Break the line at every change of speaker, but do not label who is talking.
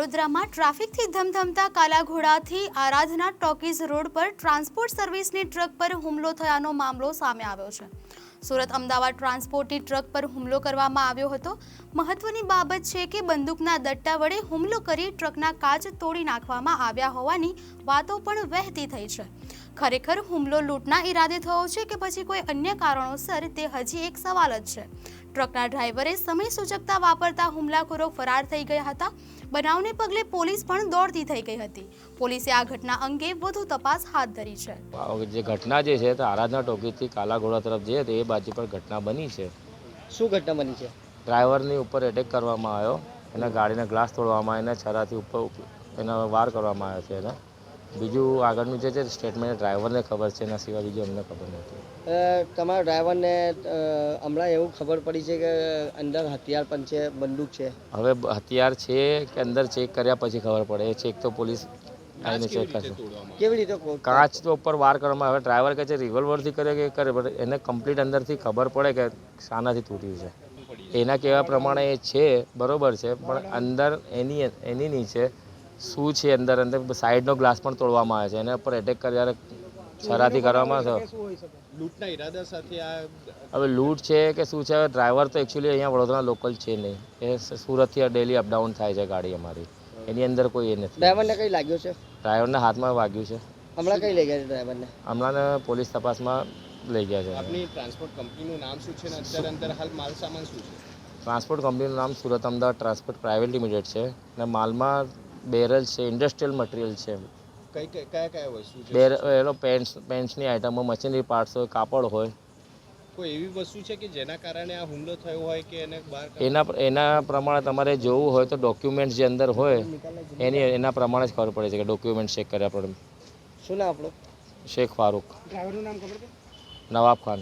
વડોદરામાં ટ્રાફિકથી ધમધમતા કાલાઘોડાથી આરાધના talkies road પર transport સર્વિસની ટ્રક પર હુમલો થયાનો મામલો સામે આવ્યો છે। સુરત અમદાવાદ ટ્રાન્સપોર્ટની ટ્રક પર હુમલો કરવામાં આવ્યો હતો। મહત્વની બાબત છે કે બંદૂકના દટ્ટા વડે હુમલો કરી ટ્રકના કાચ તોડી નાખવામાં આવ્યા હોવાની વાતો પણ વહેતી થઈ છે। ખરેખર હુમલો લૂંટના ઈરાદે થયો છે કે પછી કોઈ અન્ય કારણોસર તે હજી એક સવાલ જ છે। ટ્રકના ડ્રાઈવરે સમય સૂચકતા વાપરતા હુમલાખોરો ફરાર થઈ ગયા હતા। બનાવને પગલે પોલીસ પણ દોડતી થઈ ગઈ હતી। પોલીસે આ ઘટના અંગે વધુ તપાસ હાથ ધરી છે।
જે ઘટના જે છે તે આરાધના ટોકીઝથી કાલાઘોડા તરફ જઈએ તો એ બાજુ પર ઘટના બની છે।
શું ઘટના બની છે?
ડ્રાઈવરની ઉપર એટેક કરવામાં આવ્યો, એના ગાડીના ગ્લાસ તોડવામાં આવ્યા, છરાથી ઉપર એના વાર કરવામાં આવ્યો છે। એને બીજું આગળનું જે છે સ્ટેટમેન્ટ ડ્રાઈવરને ખબર છે, એના સિવાય બીજું અમને ખબર નથી।
તમારા ડ્રાઈવરને હમણાં એવું ખબર પડી છે કે અંદર હથિયાર પણ છે, બંદૂક છે?
હવે હથિયાર છે કે અંદર ચેક કર્યા પછી ખબર પડે। એ ચેક તો પોલીસ આવીને ચેક કરશે।
કેવી રીતે?
કાચ તો ઉપર વાર કરવામાં આવે। ડ્રાઈવર કહે છે રિવોલ્વરથી કરે કે કરે, પણ એને કમ્પ્લીટ અંદરથી ખબર પડે કે શાનાથી તૂટ્યું છે। એના કહેવા પ્રમાણે એ છે બરોબર છે, પણ અંદર એની નીચે શું છે અંદર સાઈડનો ગ્લાસ પણ તોડવામાં આવે છે। એના પર એટેક કર્યા છરાથી કરવામાં આવ્યો।
લૂંટના ઈરાદા સાથે આ
હવે લૂંટ છે કે શું છે? ડ્રાઈવર તો એકચ્યુઅલી અહીંયા વડોદરા લોકલ છે નહીં, એ સુરતથી ડેલી અપડાઉન થાય છે ગાડી અમારી, એની અંદર કોઈ એ નથી।
ડ્રાઈવરને કઈ લાગ્યું છે?
ડ્રાઈવરના હાથમાં વાગ્યું છે।
હમણાં કઈ લઈ ગયા છે ડ્રાઈવરને?
હમણાં પોલીસ તપાસમાં લઈ ગયા છે।
આપની ટ્રાન્સપોર્ટ કંપનીનું નામ શું છે અને અંદર હાલ માલ સામાન શું છે?
ટ્રાન્સપોર્ટ કંપનીનું નામ Surat Ahmedabad transport private limited છે અને માલમાં બેરલ છે, ઇન્ડસ્ટ્રીયલ મટીરિયલ છે।
કયા વસ્તુ છે?
એનો પેન્ટ્સની આઇટમો, મશીનરી પાર્ટ્સ હોય, કાપડ હોય।
કોઈ એવી વસ્તુ છે કે જેના કારણે આ હુમલો થયો હોય કે એને બહાર
એના પ્રમાણે તમારે જોવું હોય તો ડોક્યુમેન્ટ જે અંદર હોય એના પ્રમાણે જ ખબર પડે છે કે ડોક્યુમેન્ટ ચેક કર્યા પડે।
શું નામ આપણું?
શેખ ફારૂક।
ડ્રાઈવરનું નામ ખબર છે?
નવાબ ખાન।